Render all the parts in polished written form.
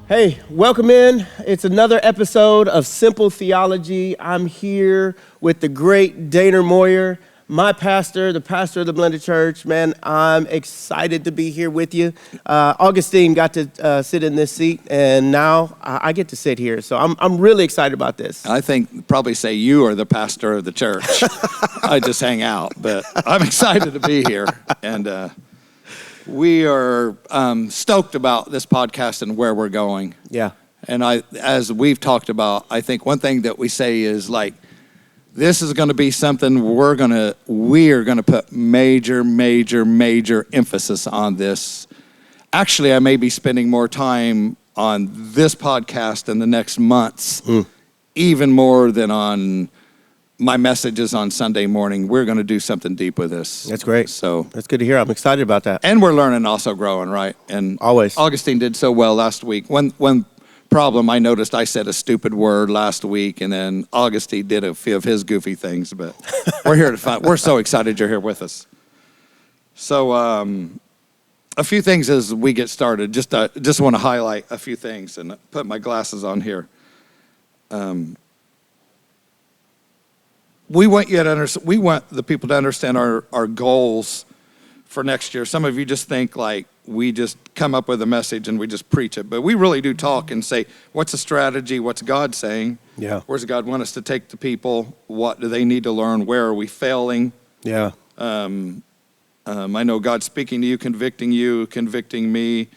Hey, welcome in. It's another episode of Simple Theology. I'm here with the great Dana Moyer, my pastor, the pastor of the Blended Church. Man, I'm excited to be here with you. Augustine got to sit in this seat, and now I get to sit here. So I'm really excited about this. I think probably say you are the pastor of the church. I just hang out, but I'm excited to be here. And we are stoked about this podcast and where we're going. Yeah. And as we've talked about, I think one thing that we say is like, this is going to be something we are going to put major emphasis on this. Actually, I may be spending more time on this podcast in the next months, even more than on my messages on Sunday morning. We're going to do something deep with this. That's great. So that's good to hear. I'm excited about that. And we're learning, also growing, right? And always. Augustine did so well last week. One problem I noticed, I said a stupid word last week, and then Augustine did a few of his goofy things. But we're here to find. We're so excited you're here with us. So a few things as we get started. Just want to highlight a few things and put my glasses on here. We want the people to understand our goals for next year. Some of you just think like we just come up with a message and we just preach it, but we really do talk and say, what's the strategy? What's God saying? Yeah. Where's God want us to take the people? What do they need to learn? Where are we failing? Yeah. I know God's speaking to you, convicting me.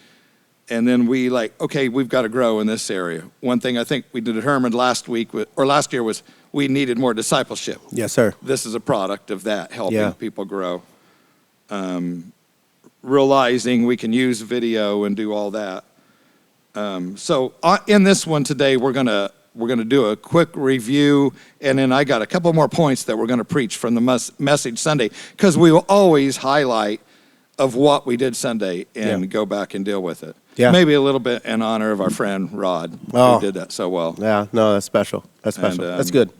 And then we we've got to grow in this area. One thing I think we determined last year was we needed more discipleship. Yes, sir. This is a product of that, helping people grow. Realizing we can use video and do all that. So in this one today, we're gonna do a quick review, and then I got a couple more points that we're gonna preach from the message Sunday, because we will always highlight of what we did Sunday and go back and deal with it. Yeah. Maybe a little bit in honor of our friend Rod, who did that so well. Yeah, no, that's special. That's special. And, that's good.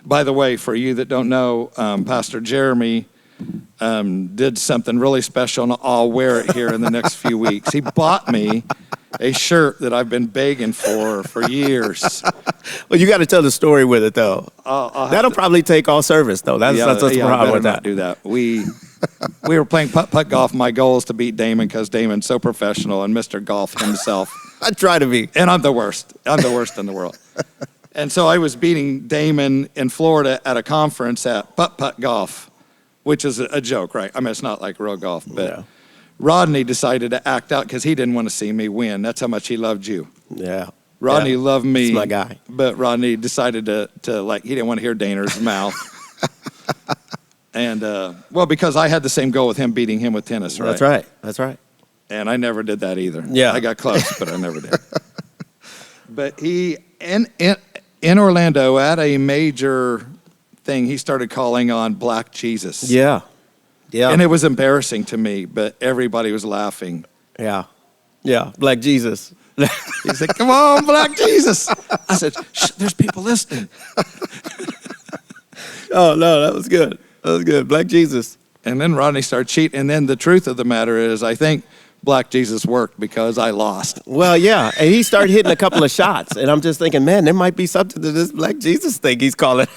By the way, for you that don't know, Pastor Jeremy did something really special, and I'll wear it here in the next few weeks. He bought me a shirt that I've been begging for years. Well, you got to tell the story with it, though. That'll probably take all service, though. That's the problem with that. Not do that. We were playing putt golf. My goal is to beat Damon because Damon's so professional and Mr. Golf himself. I try to be. And I'm the worst. I'm the worst in the world. And so I was beating Damon in Florida at a conference at putt golf, which is a joke, right? I mean, it's not like real golf, but Rodney decided to act out because he didn't want to see me win. That's how much he loved you. Yeah. Rodney loved me. He's my guy. But Rodney decided to he didn't want to hear Dana's mouth. And, because I had the same goal with him, beating him with tennis, right? That's right. And I never did that either. Yeah. I got close, but I never did. But he, in Orlando, at a major thing, he started calling on Black Jesus. Yeah. And it was embarrassing to me, but everybody was laughing. Yeah. Black Jesus. He said, "Come on, Black Jesus." I said, "Shh, there's people listening." Oh, no, that was good. Black Jesus. And then Rodney started cheating. And then the truth of the matter is, I think Black Jesus worked because I lost. Well, yeah. And he started hitting a couple of shots. And I'm just thinking, man, there might be something to this Black Jesus thing he's calling.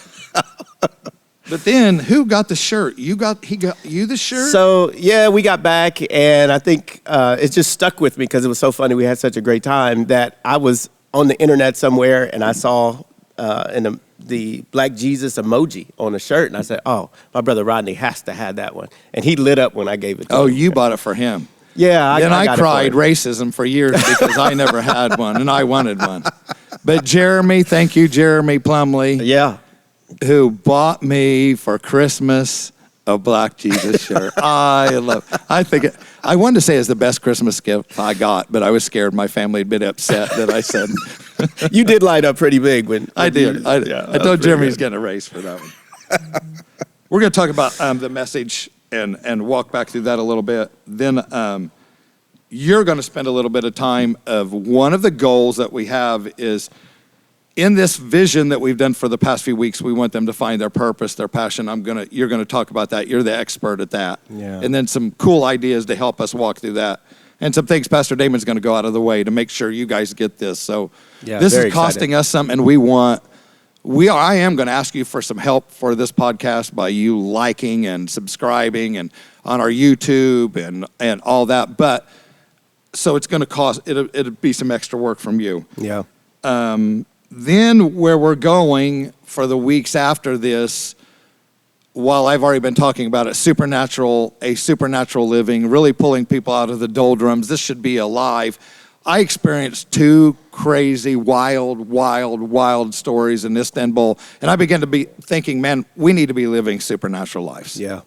But then who got the shirt? He got you the shirt? So, yeah, we got back. And I think it just stuck with me because it was so funny. We had such a great time that I was on the internet somewhere and I saw in the Black Jesus emoji on a shirt. And I said, oh, my brother Rodney has to have that one. And he lit up when I gave it to him. Oh, you bought it for him. Yeah. I cried racism for years because I never had one and I wanted one. But Jeremy, thank you, Jeremy Plumley. Yeah. Who bought me for Christmas a Black Jesus shirt. I wanted to say it's the best Christmas gift I got, but I was scared my family had been upset that I said. You did light up pretty big when I did. I told Jeremy he's getting a raise for that one. We're going to talk about the message and walk back through that a little bit. Then you're going to spend a little bit of time of one of the goals that we have is in this vision that we've done for the past few weeks, we want them to find their purpose, their passion. You're going to talk about that. You're the expert at that. Yeah. And then some cool ideas to help us walk through that. and some things Pastor Damon's going to go out of the way to make sure you guys get this. So Yeah, this is very costing excited. us some, and I am going to ask you for some help for this podcast by you liking and subscribing and on our YouTube and all that. But so it's going to cost, it'll be some extra work from you. Yeah. Then where we're going for the weeks after this, while I've already been talking about it, a supernatural living, really pulling people out of the doldrums. This should be alive. I experienced 2 crazy, wild stories in Istanbul, and I began to be thinking, man, we need to be living supernatural lives. Yeah.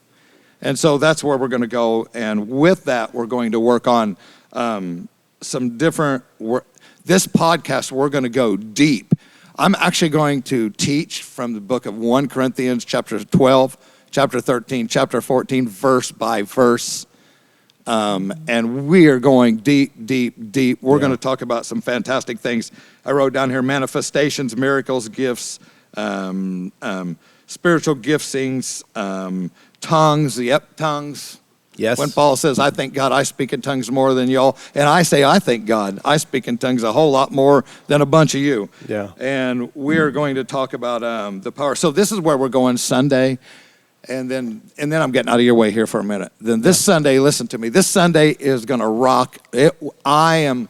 And so that's where we're going to go, and with that, we're going to work on some different this podcast, we're going to go deep. I'm actually going to teach from the book of 1 Corinthians, chapter 12, chapter 13, chapter 14, verse by verse. And we are going deep. We're going to talk about some fantastic things. I wrote down here manifestations, miracles, gifts, spiritual giftings, tongues. Yep, tongues. Yes. When Paul says, I thank God I speak in tongues more than y'all. And I say, I thank God I speak in tongues a whole lot more than a bunch of you. Yeah. And we're going to talk about the power. So this is where we're going Sunday. And then I'm getting out of your way here for a minute. Then this Sunday, listen to me. This Sunday is going to rock. I've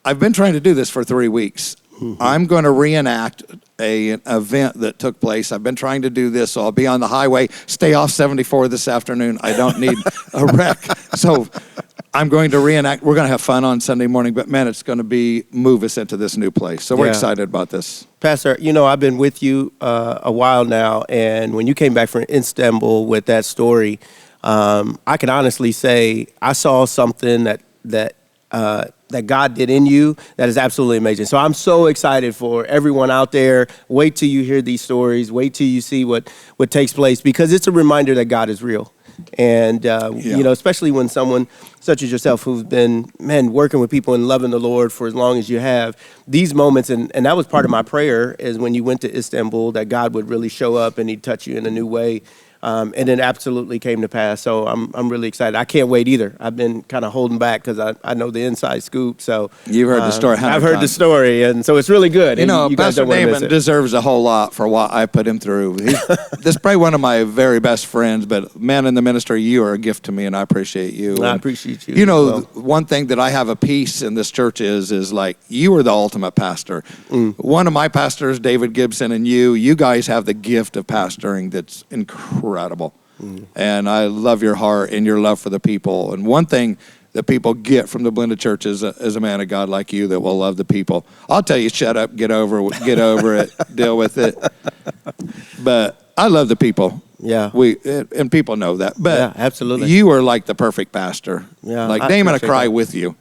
been trying to do this for 3 weeks. Mm-hmm. I'm going to reenact an event that took place. I've been trying to do this, so I'll be on the highway. Stay off 74 this afternoon. I don't need a wreck. So I'm going to reenact. We're going to have fun on Sunday morning, but man, it's going to move us into this new place. So we're excited about this. Pastor, I've been with you a while now, and when you came back from Istanbul with that story, I can honestly say I saw something that God did in you that is absolutely amazing. So I'm so excited for everyone out there. Wait till you hear these stories. Wait till you see what takes place, because it's a reminder that God is real. And, especially when someone such as yourself who's been, working with people and loving the Lord for as long as you have, these moments, and that was part of my prayer, is when you went to Istanbul, that God would really show up and he'd touch you in a new way. And it absolutely came to pass. So I'm really excited. I can't wait either. I've been kind of holding back because I know the inside scoop. So you've heard the story. I've heard the story, and so it's really good. You guys Pastor don't want to miss Damon it. deserves a whole lot for what I put him through. This is probably one of my very best friends, but man, in the ministry, you are a gift to me, and I appreciate you. I appreciate you. One thing that I have a piece in this church is like, you are the ultimate pastor. One of my pastors, David Gibson, and you guys have the gift of pastoring that's incredible. And I love your heart and your love for the people. And one thing that people get from the Blended Church is a man of God like you that will love the people. I'll tell you, shut up, get over it, deal with it. But I love the people. Yeah. And people know that. But yeah, absolutely. You are like the perfect pastor. Yeah, like I Damon, I appreciate cry that. with you.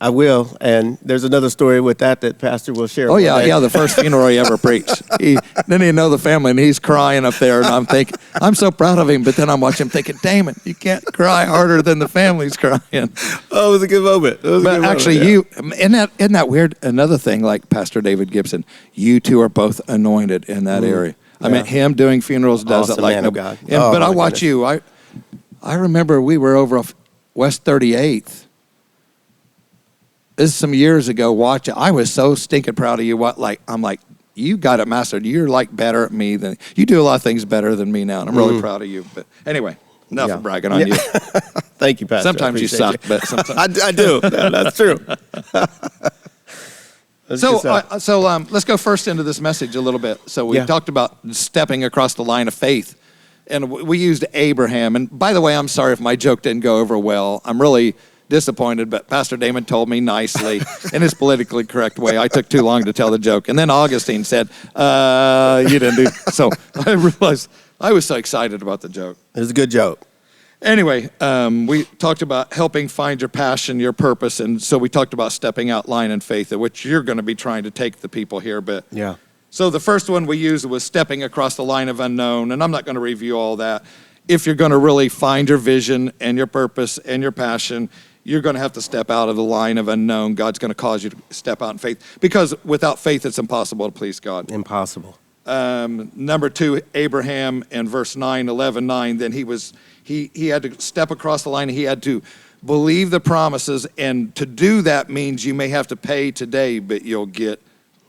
I will, and there's another story with that Pastor will share. Oh, one yeah, day. the first funeral he ever preached. Then he know the family, and he's crying up there, and I'm thinking, I'm so proud of him, but then I'm watching him thinking, Damon, you can't cry harder than the family's crying. Oh, it was a good moment. But actually, isn't that weird? Another thing, like Pastor David Gibson, you two are both anointed in that area. I mean, him doing funerals does Awesome it like man no of God. But I my watch goodness. you. I remember we were over off West 38th. This is some years ago watching. I was so stinking proud of you. I'm like, you got it mastered. You're like better at me than you do a lot of things better than me now. And I'm really proud of you. But anyway, enough of bragging on you. Thank you, Pastor. Sometimes you suck, but sometimes I do. Yeah, that's true. Let's go first into this message a little bit. So we talked about stepping across the line of faith, and we used Abraham. And by the way, I'm sorry if my joke didn't go over well. I'm really disappointed, but Pastor Damon told me nicely in his politically correct way. I took too long to tell the joke. And then Augustine said, you didn't do. So I realized I was so excited about the joke. It was a good joke. Anyway, we talked about helping find your passion, your purpose. And so we talked about stepping out line in faith, which you're going to be trying to take the people here. But yeah. So the first one we used was stepping across the line of unknown. And I'm not going to review all that. If you're going to really find your vision and your purpose and your passion, you're going to have to step out of the line of unknown. God's going to cause you to step out in faith, because without faith, it's impossible to please God. Impossible. Number 2, Abraham in verse 9, 11:9. Then he had to step across the line. He had to believe the promises, and to do that means you may have to pay today, but you'll get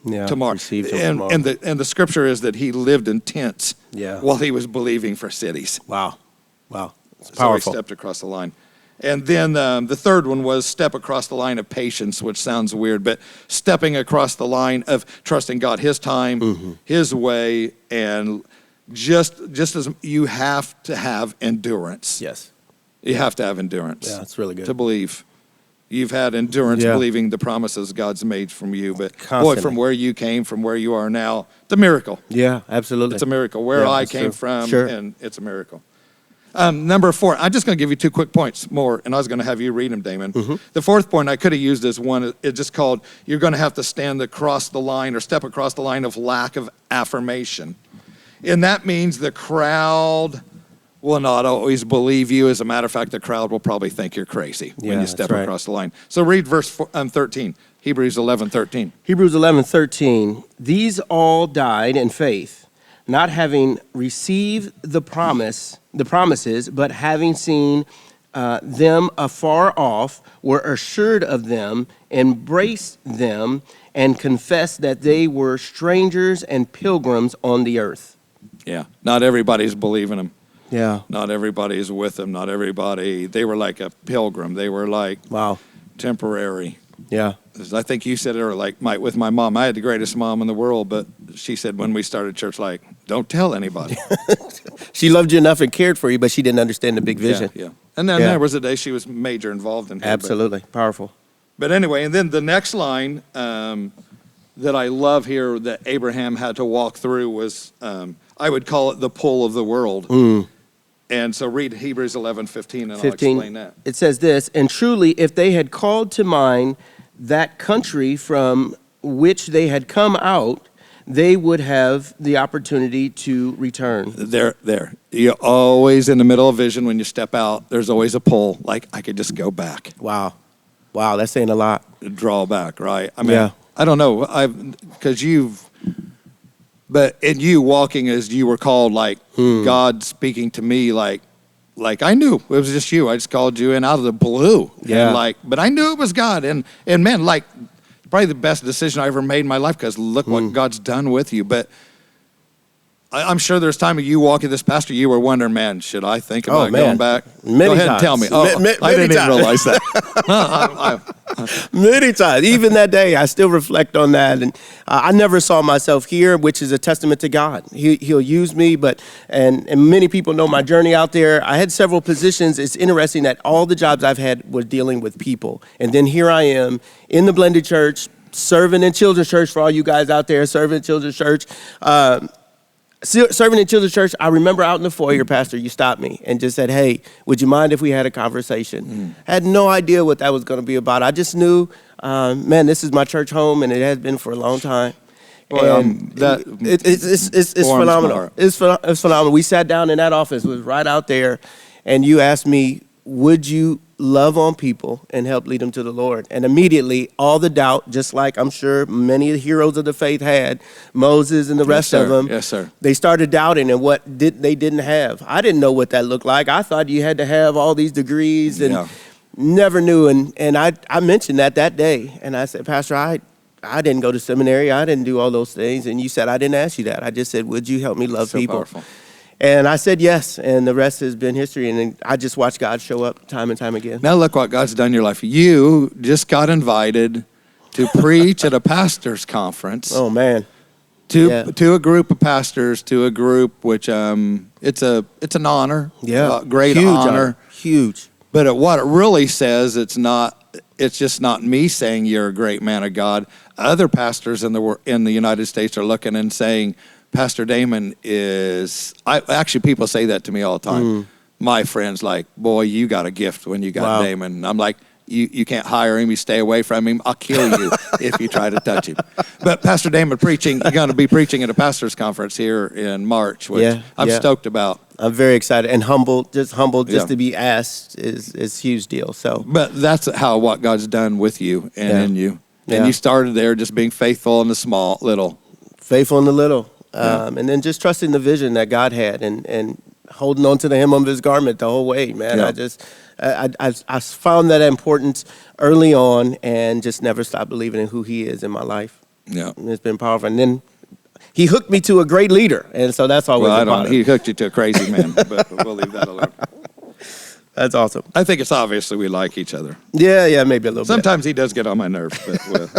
tomorrow. Receive till And, tomorrow. and the scripture is that he lived in tents Yeah. while he was believing for cities. Wow. It's So powerful. he stepped across the line. And then the third one was step across the line of patience, which sounds weird, but stepping across the line of trusting God, his time, Mm-hmm. his way, and just as you have to have endurance. Yes. You have to have endurance. Yeah, it's really good. To believe. You've had endurance Yeah. believing the promises God's made from you. But boy, Constantly. from where you came, from where you are now, it's a miracle. Yeah, absolutely. It's a miracle. Where Yeah, I that's came true. from, Sure. and it's a miracle. Number 4, I'm just going to give you 2 quick points more, and I was going to have you read them, Damon. Mm-hmm. The 4th point I could have used as one. It's just called, you're going to have to stand across the line or step across the line of lack of affirmation. And that means the crowd will not always believe you. As a matter of fact, the crowd will probably think you're crazy when Yeah, you step that's right. across the line. So read verse 13, Hebrews 11:13. Hebrews 11:13. These all died in faith, not having received the promises, but having seen them afar off, were assured of them, embraced them, and confessed that they were strangers and pilgrims on the earth. Yeah, not everybody's believing him. Yeah. Not everybody's with them. Not everybody. They were like a pilgrim. They were like Wow. temporary. Yeah. As I think you said it, or like with my mom. I had the greatest mom in the world, but she said when we started church, like, don't tell anybody. She loved you enough and cared for you, but she didn't understand the big vision. Yeah. And then Yeah. there was a day she was major involved in it. Absolutely. Powerful. But anyway, and then the next line that I love here that Abraham had to walk through was, I would call it the pull of the world. And so read Hebrews 11:15, and I'll explain that. It says this, and truly, if they had called to mind that country from which they had come out, they would have the opportunity to return. There. You're always in the middle of vision when you step out. There's always a pull. Like, I could just go back, Wow. Wow, that's saying a lot. draw back, right? I mean, Yeah. I don't know. But in you walking as you were called, like God speaking to me, like I knew it was just you. I just called you in out of the blue. Yeah. And but I knew it was God. And man, like, probably the best decision I ever made in my life, because look what God's done with you. But I'm sure there's time of you walking this pastor, you were wondering, man, should I think about going back? Many Go ahead and times. tell me. Oh, Many I didn't even times. realize that. Many times. Even that day, I still reflect on that. And I never saw myself here, which is a testament to God. He'll use me, and many people know my journey out there. I had several positions. It's interesting that all the jobs I've had were dealing with people. And then here I am in the blended church, serving in children's church for all you guys out there, serving in children's church. Serving in children's church, I remember out in the foyer, Pastor, you stopped me and just said, hey, would you mind if we had a conversation? I had no idea what that was going to be about. I just knew, man, this is my church home, and it has been for a long time. Boy, And it's warms my phenomenal. heart. It's phenomenal. We sat down in that office, it was right out there, and you asked me, would you love on people and help lead them to the Lord? And immediately, all the doubt, just like I'm sure many of the heroes of the faith had, Moses and the rest of them, Yes, sir. they started doubting and they didn't have. I didn't know what that looked like. I thought you had to have all these degrees and Yeah. never knew. And I mentioned that day, and I said, Pastor, I didn't go to seminary. I didn't do all those things. And you said, I didn't ask you that. I just said, would you help me love So people? powerful. And I said yes, and the rest has been history. And then I just watched God show up time and time again. Now look what God's done in your life. You just got invited to preach at a pastor's conference. Oh, man. To a group of pastors, to a group which it's an honor. Yeah. Great Huge honor. Huge. But what it really says, it's just not me saying you're a great man of God. Other pastors in the United States are looking and saying, Pastor Damon actually people say that to me all the time. My friends like, boy, you got a gift when you got Wow. Damon. And I'm like, you can't hire him. You stay away from him. I'll kill you if you try to touch him. But Pastor Damon going to be preaching at a pastor's conference here in March, which I'm stoked about. I'm very excited and humbled. Just Yeah. to be asked is a huge deal. So But that's what God's done with you and Yeah. in you. And Yeah. you started there just being faithful in the little. faithful in the little, Yeah. and then just trusting the vision that God had, and holding on to the hem of his garment the whole way, man. Yeah. I found that importance early on and just never stopped believing in who he is in my life. Yeah. And it's been powerful. And then he hooked me to a great leader, and so that's always Well, a positive. he hooked you to a crazy man, but we'll leave that alone. That's awesome. I think it's obvious that we like each other. Yeah, maybe a little bit. Sometimes he does get on my nerves, but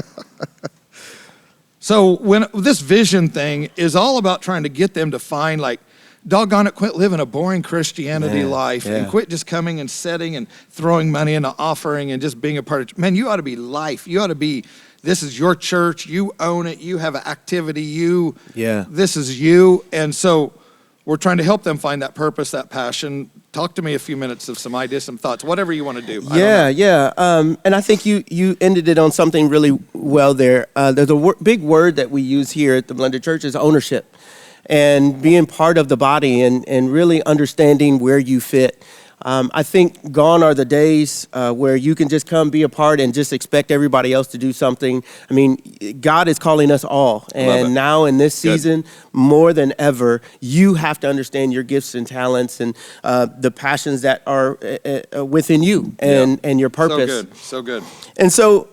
So when this vision thing is all about trying to get them to find, like, doggone it, quit living a boring Christianity life and quit just coming and setting and throwing money in an offering and just being a part of. Man, you ought to be life. You ought to be. This is your church. You own it. You have an activity. This is you. And so we're trying to help them find that purpose, that passion. Talk to me a few minutes of some ideas, some thoughts, whatever you want to do. And I think you ended it on something really well there. There's a big word that we use here at the Blended Church is ownership, and being part of the body and really understanding where you fit. I think gone are the days where you can just come be a part and just expect everybody else to do something. I mean, God is calling us all. And now in this season, more than ever, you have to understand your gifts and talents and the passions that are within you and your purpose. So good. And so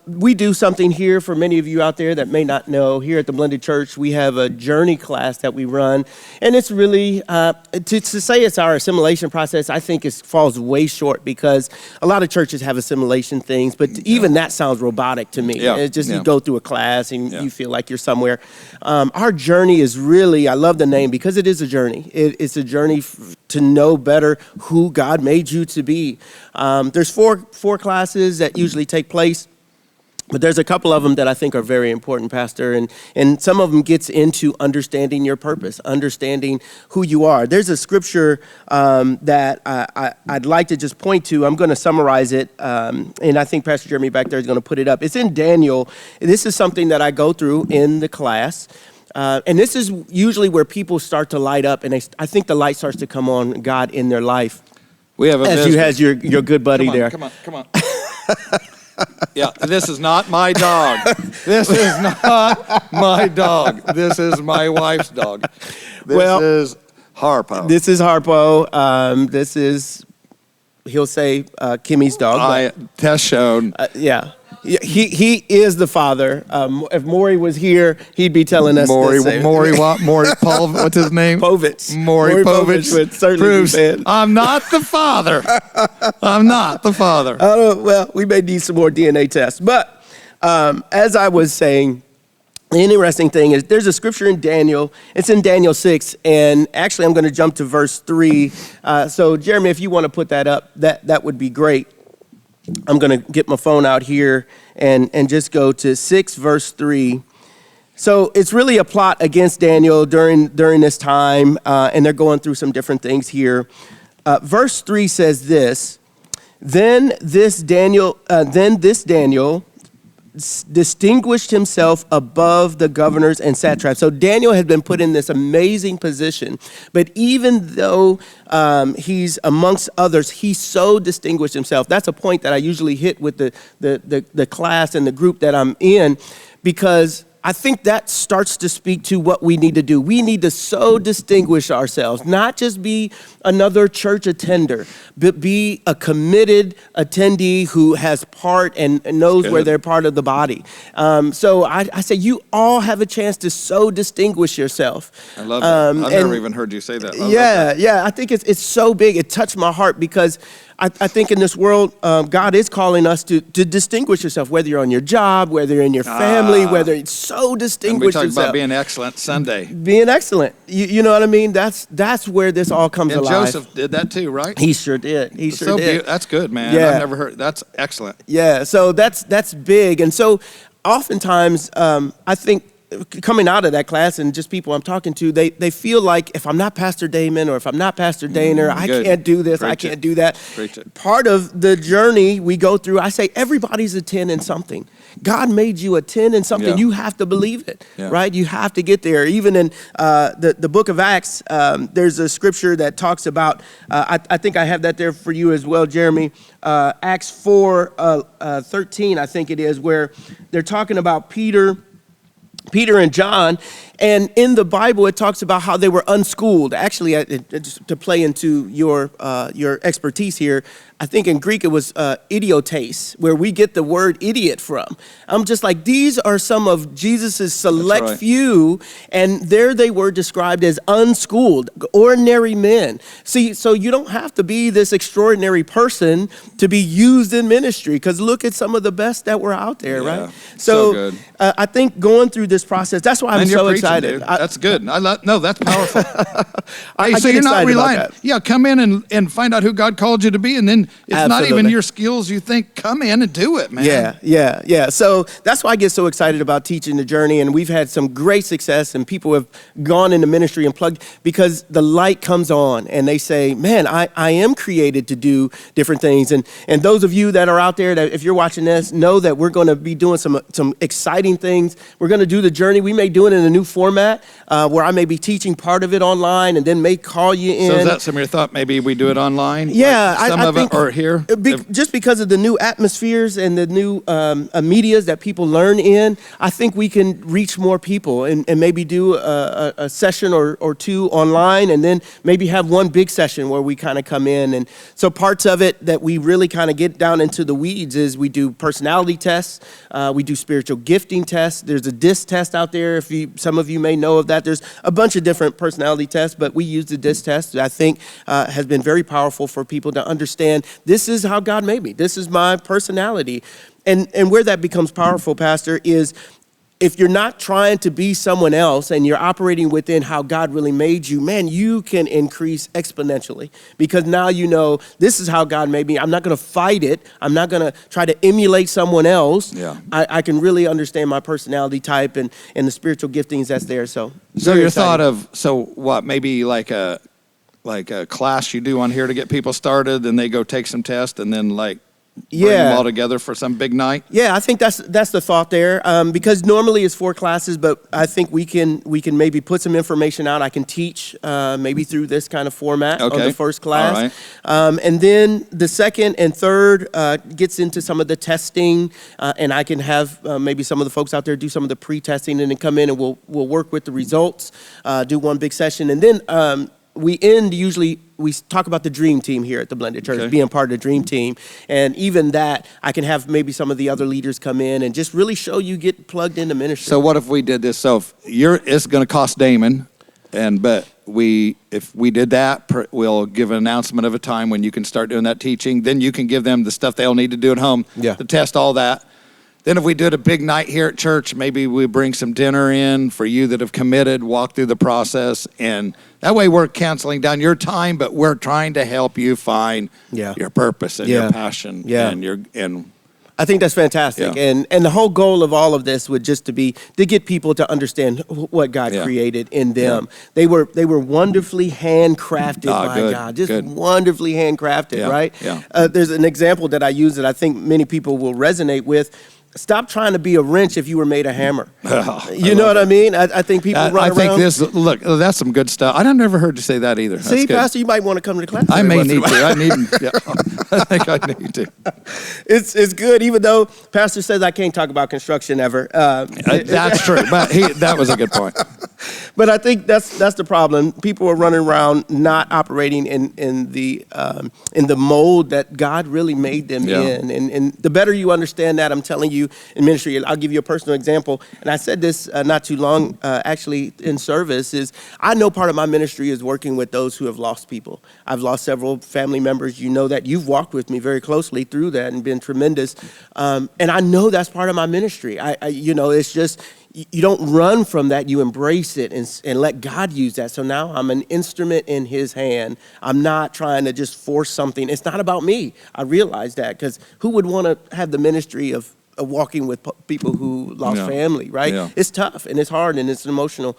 we do something here for many of you out there that may not know. Here at the Blended Church, we have a journey class that we run. And it's really, to say it's our assimilation process, I think it falls way short because a lot of churches have assimilation things, but even that sounds robotic to me. It's just you go through a class and you feel like you're somewhere. Our journey is really, I love the name because it is a journey. It's a journey to know better who God made you to be. There's four classes that usually take place. But there's a couple of them that I think are very important, Pastor, and some of them gets into understanding your purpose, understanding who you are. There's a scripture that I'd like to just point to. I'm going to summarize it, and I think Pastor Jeremy back there is going to put it up. It's in Daniel. This is something that I go through in the class, and this is usually where people start to light up, and I think the light starts to come on God in their life. We have as you has your good buddy there. Come on. Yeah, this is not my dog. This is not my dog. This is my wife's dog. This is Harpo. This is Harpo. This is, he'll say, Kimmy's dog. Test shown. He is the father. If Maury was here, he'd be telling us Maury Paul, what's his name? Povich. Maury Povich would certainly proves be bad. I'm not the father. I'm not the father. Well, we may need some more DNA tests. But as I was saying, the interesting thing is there's a scripture in Daniel. It's in Daniel 6. And actually, I'm going to jump to verse 3. So, Jeremy, if you want to put that up, that would be great. I'm going to get my phone out here and just go to 6 verse 3. So it's really a plot against Daniel during this time, and they're going through some different things here. Verse 3 says this, Then this Daniel distinguished himself above the governors and satraps. So Daniel had been put in this amazing position, but even though he's amongst others, he so distinguished himself. That's a point that I usually hit with the class and the group that I'm in, because I think that starts to speak to what we need to do. We need to so distinguish ourselves, not just be another church attender, but be a committed attendee who has part and knows where they're part of the body. So I say you all have a chance to so distinguish yourself. I love that. I've never even heard you say that. I think it's so big. It touched my heart because I think in this world, God is calling us to distinguish yourself, whether you're on your job, whether you're in your family, whether it's so distinguish yourself. We talk about being excellent Sunday. Being excellent. You know what I mean? That's where this all comes alive. And Joseph did that too, right? He sure did. He sure did. That's good, man. Yeah. I've never heard. That's excellent. Yeah, so that's big. And so oftentimes, I think, coming out of that class and just people I'm talking to, they feel like if I'm not Pastor Damon or if I'm not Pastor Daner, I can't do this, I can't do that. Part of the journey we go through, I say everybody's a 10 in something. God made you a 10 in something. You have to believe it, right? You have to get there. Even in the book of Acts, there's a scripture that talks about, I think I have that there for you as well, Jeremy. Acts 4:13, I think it is, where they're talking about Peter Peter and John, and in the Bible it talks about how they were unschooled. Actually, just to play into your expertise here, I think in Greek it was idiotes, where we get the word idiot from. I'm just like, these are some of Jesus's select right. few, and there they were described as unschooled, ordinary men. See, so you don't have to be this extraordinary person to be used in ministry, because look at some of the best that were out there, Yeah, right? so good. I think going through this process, that's why I'm And you're so preaching, excited. dude. That's good. No, that's powerful. I So get you're not excited about relying. that. Yeah, come in and find out who God called you to be, and then it's not even Absolutely. your skills. You think, come in and do it, man. Yeah. So that's why I get so excited about teaching the journey. And we've had some great success, and people have gone into ministry and plugged, because the light comes on and they say, man, I am created to do different things. And those of you that are out there, that if you're watching this, know that we're going to be doing some exciting things. We're going to do the journey. We may do it in a new format where I may be teaching part of it online and then may call you in. So is that some of your thought? Maybe we do it online? Yeah, Like some I of think it, or here? Just because of the new atmospheres and the new medias that people learn in, I think we can reach more people and maybe do a session or two online, and then maybe have one big session where we kind of come in. And so parts of it that we really kind of get down into the weeds is we do personality tests, we do spiritual gifting tests. There's a DISC test out there. Some of you may know of that. There's a bunch of different personality tests, but we use the DISC test. I think has been very powerful for people to understand this is how God made me. This is my personality. And where that becomes powerful, Pastor, is if you're not trying to be someone else and you're operating within how God really made you, man, you can increase exponentially, because now you know this is how God made me. I'm not going to fight it. I'm not going to try to emulate someone else. Yeah. I can really understand my personality type and the spiritual giftings that's there. So very your exciting. thought of, so what, maybe like a class you do on here to get people started, and they go take some tests, and then like bring them all together for some big night? Yeah, I think that's the thought there. Because normally it's 4 classes, but I think we can maybe put some information out. I can teach maybe through this kind of format on the first class. All right. And then the second and third gets into some of the testing, and I can have maybe some of the folks out there do some of the pre-testing, and then come in and we'll work with the results, do one big session, and then we talk about the dream team here at the Blended Church, being part of the dream team. And even that, I can have maybe some of the other leaders come in and just really show you get plugged into ministry. So what if we did this? So if it's going to cost Damon, but if we did that, we'll give an announcement of a time when you can start doing that teaching. Then you can give them the stuff they'll need to do at home to test all that. Then if we did a big night here at church, maybe we bring some dinner in for you that have committed, walk through the process, and that way we're canceling down your time, but we're trying to help you find your purpose and your passion and I think that's fantastic. Yeah. And the whole goal of all of this would just to be to get people to understand what God created in them. They were wonderfully handcrafted by God, just wonderfully handcrafted, right? Yeah. There's an example that I use that I think many people will resonate with. Stop trying to be a wrench if you were made a hammer. You know what I mean? I think people run around. I think look, that's some good stuff. I've never heard you say that either. See, Pastor, you might want to come to the class. I may need to. I think I need to. It's good, even though Pastor says I can't talk about construction ever. That's true, but that was a good point. But I think that's the problem. People are running around not operating in the mold that God really made them in. And the better you understand that, I'm telling you, in ministry, I'll give you a personal example. And I said this not too long, actually, in service, is I know part of my ministry is working with those who have lost people. I've lost several family members. You know that. You've walked with me very closely through that and been tremendous. And I know that's part of my ministry. It's just, you don't run from that. You embrace it and let God use that. So now I'm an instrument in his hand. I'm not trying to just force something. It's not about me. I realize that, because who would want to have the ministry of walking with people who lost family, right? Yeah. It's tough and it's hard and it's an emotional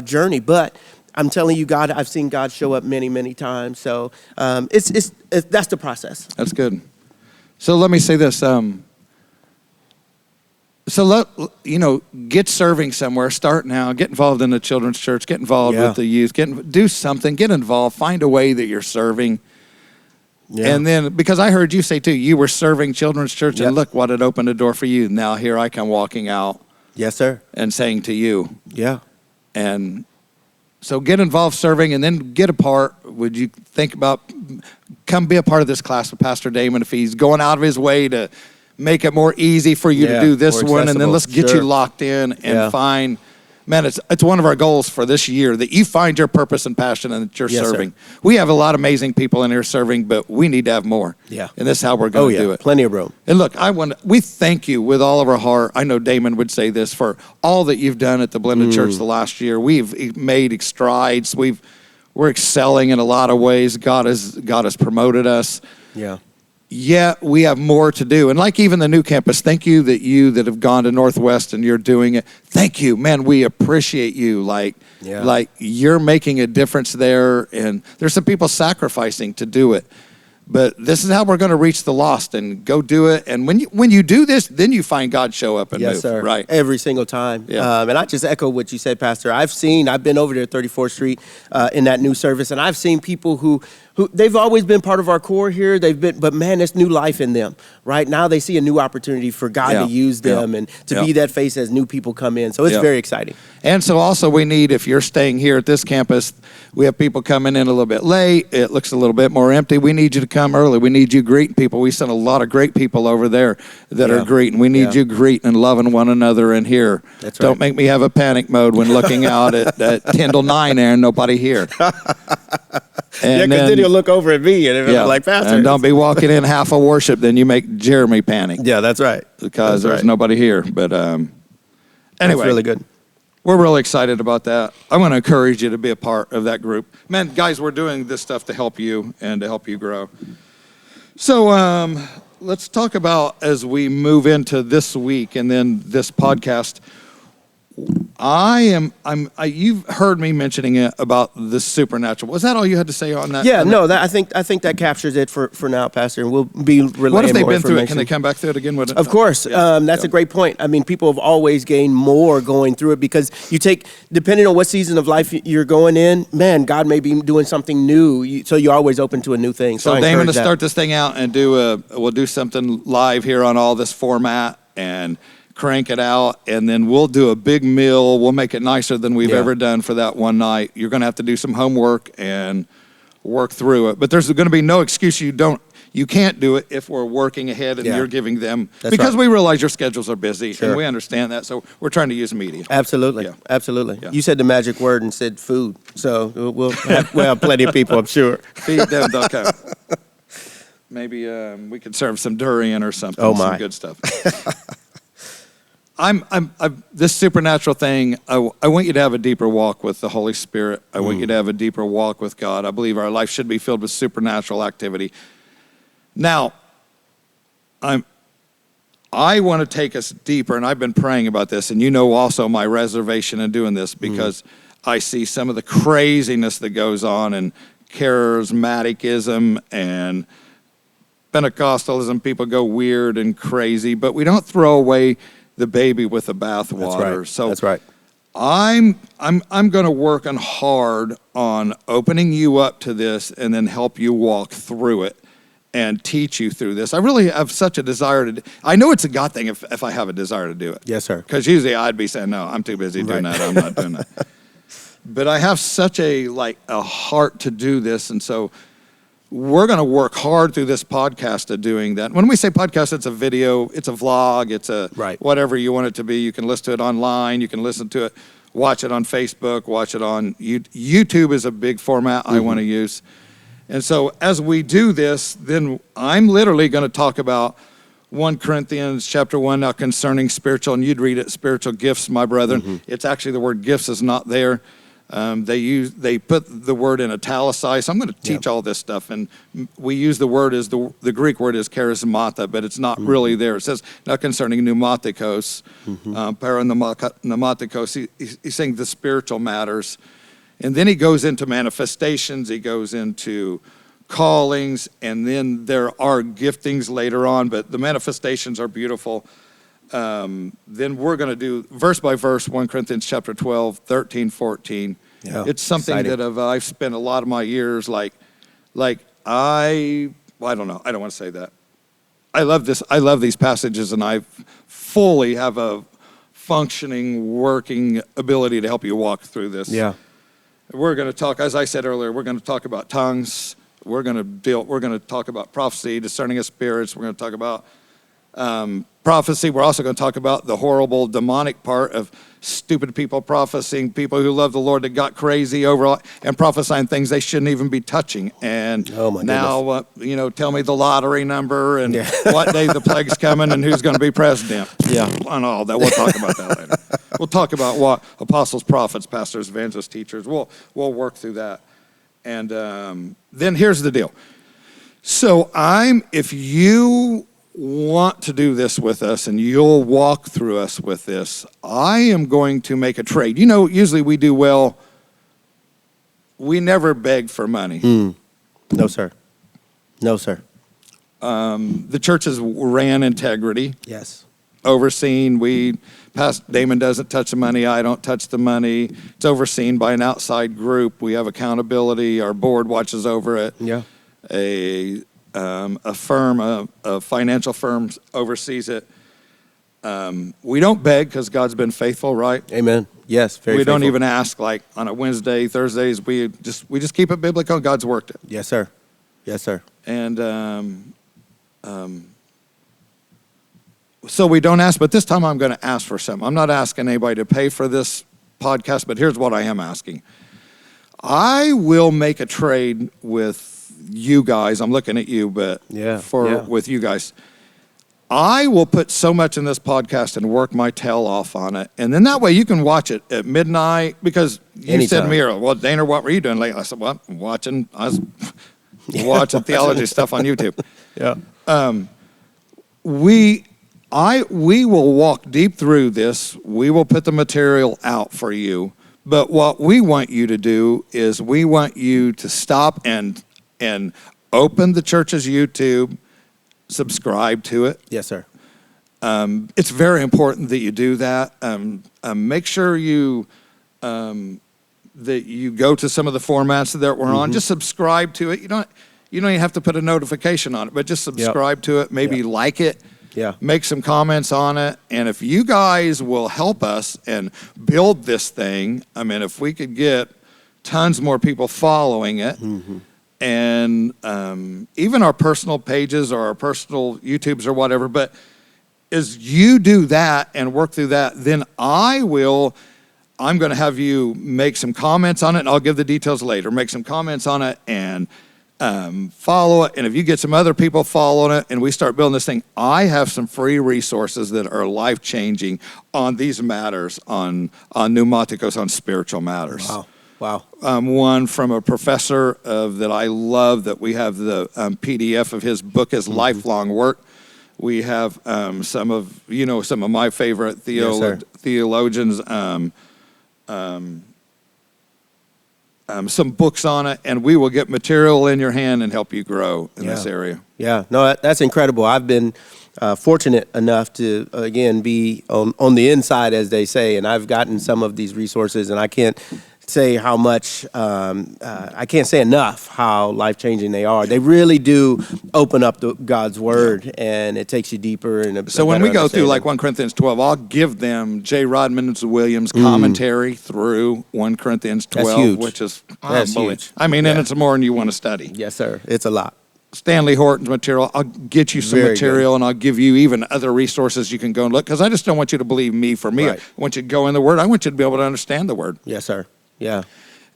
journey. But I'm telling you, God, I've seen God show up many, many times. So it's that's the process. That's good. So let me say this. Get serving somewhere. Start now. Get involved in the children's church. Get involved with the youth. Do something. Get involved. Find a way that you're serving. Yeah. And then, because I heard you say too, you were serving children's church, and look what it opened a door for you. Now here I come walking out Yes, sir. and saying to you. Yeah. And so get involved serving, and then get a part. Would you think about come be a part of this class with Pastor Damon if he's going out of his way to make it more easy for you to do this more one, and then accessible. let's get Sure. you locked in and Yeah. find. Man, it's one of our goals for this year that you find your purpose and passion and that you're Yes, sir. serving. We have a lot of amazing people in here serving, but we need to have more. Yeah. And this is how we're Oh, going to yeah. do it. Plenty of room. And look, we thank you with all of our heart. I know Damon would say this for all that you've done at the Blended Church the last year. We've made strides. We're excelling in a lot of ways. God has promoted us. Yeah. Yet we have more to do. And like even the new campus, thank you that have gone to Northwest and you're doing it. Thank you, man. We appreciate you. Like you're making a difference there, and there's some people sacrificing to do it. But this is how we're going to reach the lost, and go do it. And when you do this, then you find God show up and Yes, move. sir. Right. Every single time. Yeah. And I just echo what you said, Pastor. I've been over there at 34th Street in that new service, and I've seen people who they've always been part of our core here. But man, there's new life in them. Right now, they see a new opportunity for God to use them and to be that face as new people come in. So it's very exciting. And so also we need, if you're staying here at this campus, we have people coming in a little bit late. It looks a little bit more empty. We need you to come early. We need you greeting people. We sent a lot of great people over there that are greeting. We need you greeting and loving one another in here. That's right. Don't make me have a panic mode when looking out at 10 till 9 there and nobody here. And because then he'll look over at me and it'll be like, Pastor. And don't be walking in half a worship, then you make Jeremy panic. Yeah, that's right. Because there's nobody here. But anyway. That's really good. We're really excited about that. I want to encourage you to be a part of that group. Man, guys, we're doing this stuff to help you and to help you grow. So let's talk about, as we move into this week and then this podcast, you've heard me mentioning it about the supernatural. Was that all you had to say on that? Yeah, no, I think that captures it for now, Pastor, and we'll be relaying What if they've more been through it? information. Can they come back through it again? Of course. That's a great point. I mean, people have always gained more going through it, because depending on what season of life you're going in, man, God may be doing something new, so you're always open to a new thing. So Damon, to start this thing out and we'll do something live here on all this format and crank it out, and then we'll do a big meal. We'll make it nicer than we've ever done for that one night. You're going to have to do some homework and work through it. But there's going to be no excuse you can't do it if we're working ahead and you're giving them. That's because right. we realize your schedules are busy, Sure. and we understand that. So we're trying to use media. Absolutely. Yeah. Absolutely. Yeah. You said the magic word and said food. So we'll have plenty of people, I'm sure. Feedthem.com. Maybe we could serve some durian or something. Oh, my. Some good stuff. This supernatural thing, I want you to have a deeper walk with the Holy Spirit. I want you to have a deeper walk with God. I believe our life should be filled with supernatural activity. Now, I want to take us deeper, and I've been praying about this, and you know also my reservation in doing this, because I see some of the craziness that goes on in charismaticism and Pentecostalism. People go weird and crazy, but we don't throw away the baby with the bathwater. Right. So that's right. I'm going to work hard on opening you up to this, and then help you walk through it and teach you through this. I really have such a desire I know it's a God thing if I have a desire to do it. Yes, sir. Because usually I'd be saying, no, I'm too busy doing that. I'm not doing that. But I have such a heart to do this, and so we're going to work hard through this podcast of doing that. When we say podcast, it's a video, it's a vlog, it's a whatever you want it to be. You can listen to it online, you can listen to it, watch it on Facebook, watch it on YouTube is a big format I want to use. And so as we do this, then I'm literally going to talk about 1 Corinthians chapter 1 now concerning spiritual, and you'd read it, spiritual gifts, my brethren. It's actually the word gifts is not there. They put the word in italicized. So I'm going to teach all this stuff, and we use the word as the Greek word is charismata, but it's not really there. It says now concerning pneumatikos, parapneumatikos. He's saying the spiritual matters, and then he goes into manifestations. He goes into callings, and then there are giftings later on, but the manifestations are beautiful. Then we're going to do verse by verse 1 Corinthians chapter 12, 13, 14. Yeah, it's something that I've spent a lot of my years I don't know. I don't want to say that. I love this. I love these passages, and I fully have a functioning, working ability to help you walk through this. Yeah. We're going to talk, as I said earlier, we're going to talk about tongues. We're going to talk about prophecy, discerning of spirits. We're going to talk about prophecy. We're also going to talk about the horrible demonic part of stupid people prophesying, people who love the Lord that got crazy over and prophesying things they shouldn't even be touching. And Oh, my now, tell me the lottery number and what day the plague's coming and who's going to be president. Yeah. And all that. We'll talk about that later. We'll talk about what apostles, prophets, pastors, evangelists, teachers. We'll work through that. And then here's the deal. So if you want to do this with us and you'll walk through us with this, I am going to make a trade. Usually we do well. We never beg for money. No, sir. No, sir. The churches ran integrity. Yes. Overseen. Pastor Damon doesn't touch the money. I don't touch the money. It's overseen by an outside group. We have accountability. Our board watches over it. Yeah. A firm, a financial firm oversees it. We don't beg because God's been faithful, right? Amen. Yes, very We don't faithful. even ask like on a Wednesday, Thursdays. We just keep it biblical. God's worked it. Yes, sir. Yes, sir. And so we don't ask, but this time I'm going to ask for something. I'm not asking anybody to pay for this podcast, but here's what I am asking. I will make a trade with you guys. I'm looking at you, but with you guys. I will put so much in this podcast and work my tail off on it. And then that way you can watch it at midnight because you said to me, well, Dana, what were you doing lately? I said, well, I was watching theology stuff on YouTube. Yeah. We will walk deep through this. We will put the material out for you. But what we want you to do is we want you to stop and open the church's YouTube, subscribe to it. Yes, sir. It's very important that you do that. Make sure that you go to some of the formats that we're on. Just subscribe to it. You don't even have to put a notification on it, but just subscribe to it. Maybe like it. Yeah. Make some comments on it. And if you guys will help us and build this thing, if we could get tons more people following it, and even our personal pages or our personal YouTubes or whatever, but as you do that and work through that, then I'm going to have you make some comments on it, and I'll give the details later. Make some comments on it and follow it. And if you get some other people following it and we start building this thing, I have some free resources that are life-changing on these matters, on pneumaticos, on spiritual matters. Wow. One from a professor that I love, that we have the PDF of his book, his lifelong work. We have some of my favorite theologians, some books on it, and we will get material in your hand and help you grow in this area. Yeah, no, that's incredible. I've been fortunate enough to, again, be on the inside, as they say, and I've gotten some of these resources, and I can't say how much, I can't say enough how life-changing they are. They really do open up God's Word, and it takes you deeper. So when we go through like 1 Corinthians 12, I'll give them J. Rodman Williams' commentary through 1 Corinthians 12, That's huge. Which is That's huge. and it's more than you want to study. Yes, sir. It's a lot. Stanley Horton's material. I'll get you some Very material, and I'll give you even other resources you can go and look, because I just don't want you to believe me for me. Right. I want you to go in the Word. I want you to be able to understand the Word. Yes, sir. Yeah.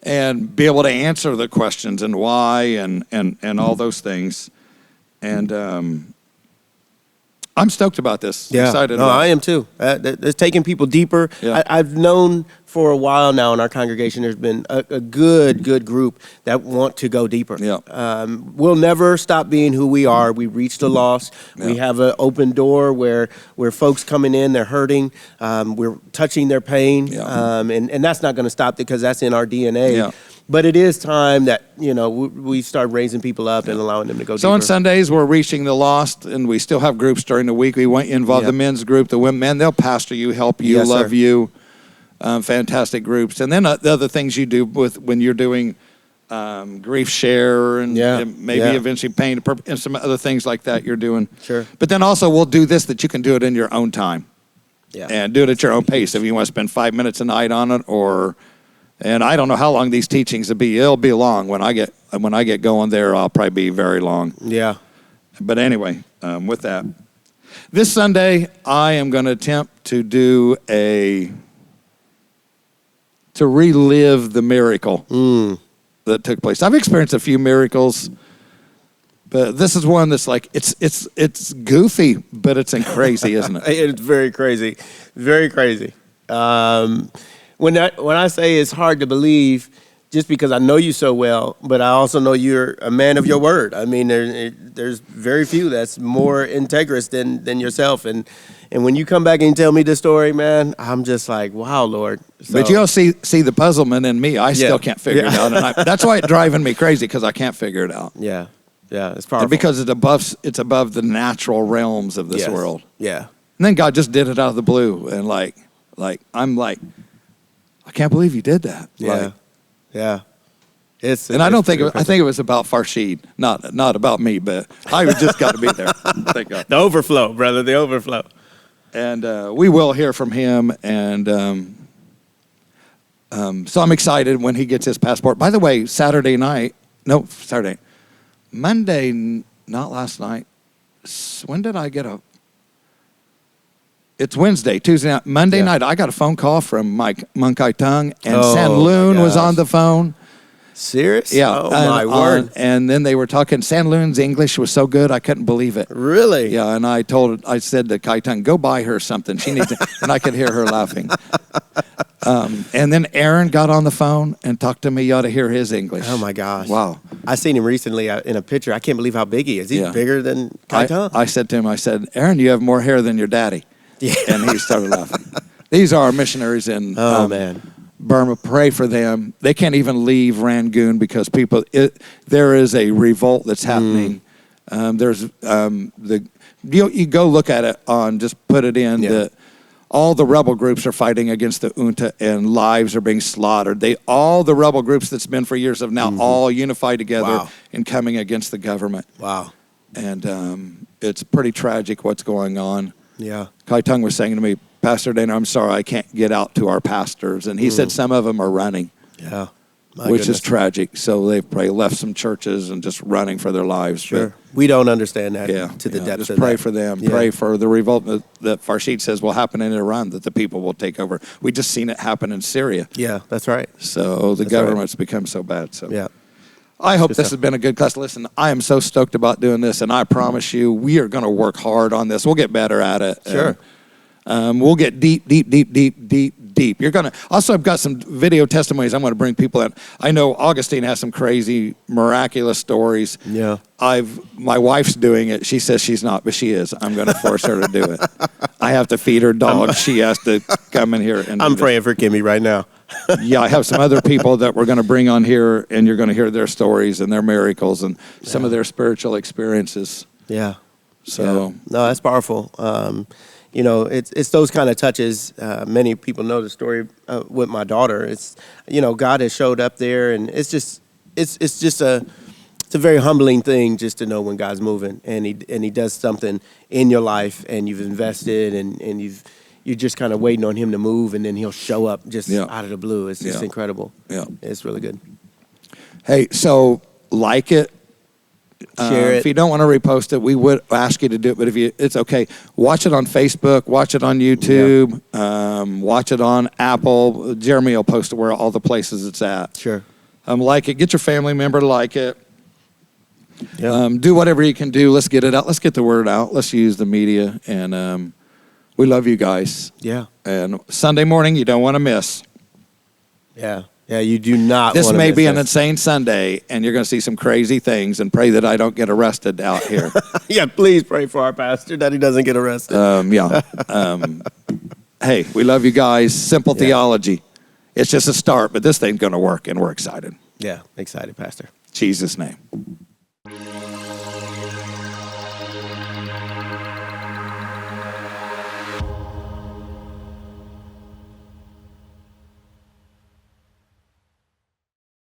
And be able to answer the questions and why and all those things. And I'm stoked about this. Yeah. Excited No, about I am too. It's taking people deeper. Yeah. I've known for a while now in our congregation, there's been a good group that want to go deeper. Yeah. We'll never stop being who we are. We reach the lost. Yeah. We have an open door where folks coming in, they're hurting. We're touching their pain. Yeah. And that's not going to stop because that's in our DNA. Yeah. But it is time that, we start raising people up and allowing them to go deeper. So on Sundays, we're reaching the lost, and we still have groups during the week. We want you involved. Yeah. The men's group, the women, man, they'll pastor you, help you, Yes, love sir. you. Fantastic groups. And then the other things you do when you're doing grief share and maybe eventually pain and some other things like that you're doing. Sure. But then also we'll do this, that you can do it in your own time. Yeah. And do it at your own pace. If you want to spend 5 minutes a night on it, and I don't know how long these teachings will be. It'll be long. When I get going there, I'll probably be very long. Yeah. But anyway, with that, this Sunday I am going to attempt to relive the miracle that took place. I've experienced a few miracles, but this is one that's like it's goofy, but it's crazy, isn't it? It's very crazy, very crazy. When I say it's hard to believe, just because I know you so well, but I also know you're a man of your word. I mean, there's very few that's more integrous than yourself. And when you come back and tell me this story, man, I'm just like, wow, Lord. So, but you'll see the puzzlement in me. I still can't figure it out, and that's why it's driving me crazy, because I can't figure it out. Yeah, it's powerful. And because it's above the natural realms of this world. Yeah. And then God just did it out of the blue, and I'm like, I can't believe you did that. Yeah. Yeah. I think it was about Farshid, not about me, but I just got to be there. Thank God. The overflow, brother, the overflow. And we will hear from him, and so I'm excited when he gets his passport. By the way, Monday, not last night. When did I get It's Wednesday, Tuesday night. Monday night, I got a phone call from Mike Munkai Tung, and San Loon was on the phone. Serious? Yeah. Oh, my word. And then they were talking. San Loon's English was so good, I couldn't believe it. Really? Yeah, and I said to Kai Tung, go buy her something. She needs it. And I could hear her laughing. And then Aaron got on the phone and talked to me. You ought to hear his English. Oh, my gosh. Wow. I seen him recently in a picture. I can't believe how big he is. He's bigger than Kai Tung. I said to him, Aaron, you have more hair than your daddy. Yeah. And he started laughing. These are our missionaries in Burma. Pray for them. They can't even leave Rangoon because there is a revolt that's happening. You go look at it just put it in. All the rebel groups are fighting against the junta, and lives are being slaughtered. All the rebel groups that's been for years have now all unified together in coming against the government. Wow. And it's pretty tragic what's going on. Yeah. Kai Tung was saying to me, Pastor Dana, I'm sorry, I can't get out to our pastors. And he said some of them are running. Yeah. Which is tragic. So they've probably left some churches and just running for their lives. Sure. But we don't understand that to the depths just of pray that. for them. Yeah. Pray for the revolt that Farshid says will happen in Iran, that the people will take over. We just seen it happen in Syria. Yeah, that's right. So the government's become so bad. So yeah. I hope this has been a good class. Listen, I am so stoked about doing this, and I promise you, we are going to work hard on this. We'll get better at it. Sure. We'll get deep. You're going to also, I've got some video testimonies I'm going to bring people in. I know Augustine has some crazy, miraculous stories. Yeah. My wife's doing it. She says she's not, but she is. I'm going to force her to do it. I have to feed her dog. She has to come in here. And I'm praying for Kimmy right now. Yeah, I have some other people that we're going to bring on here, and you're going to hear their stories and their miracles and some of their spiritual experiences. Yeah. So no, that's powerful. It's those kind of touches. Many people know the story with my daughter. It's God has showed up there, and it's just a very humbling thing just to know when God's moving and he does something in your life, and you've invested and you're just kind of waiting on him to move, and then he'll show up just out of the blue. It's just incredible. Yeah, it's really good. Hey, so like it. Share it. If you don't want to repost it, we would ask you to do it, but it's okay. Watch it on Facebook, watch it on YouTube, watch it on Apple. Jeremy will post it where all the places it's at. Sure. Like it. Get your family member to like it. Yeah. Do whatever you can do. Let's get it out. Let's get the word out. Let's use the media. And we love you guys. Yeah. And Sunday morning, you don't want to miss. Yeah. Yeah, you do not. This may be an insane Sunday, and you're going to see some crazy things, and pray that I don't get arrested out here. Yeah, please pray for our pastor that he doesn't get arrested. Hey, we love you guys. Simple theology. It's just a start, but this thing's going to work, and we're excited. Yeah, excited, Pastor. Jesus' name.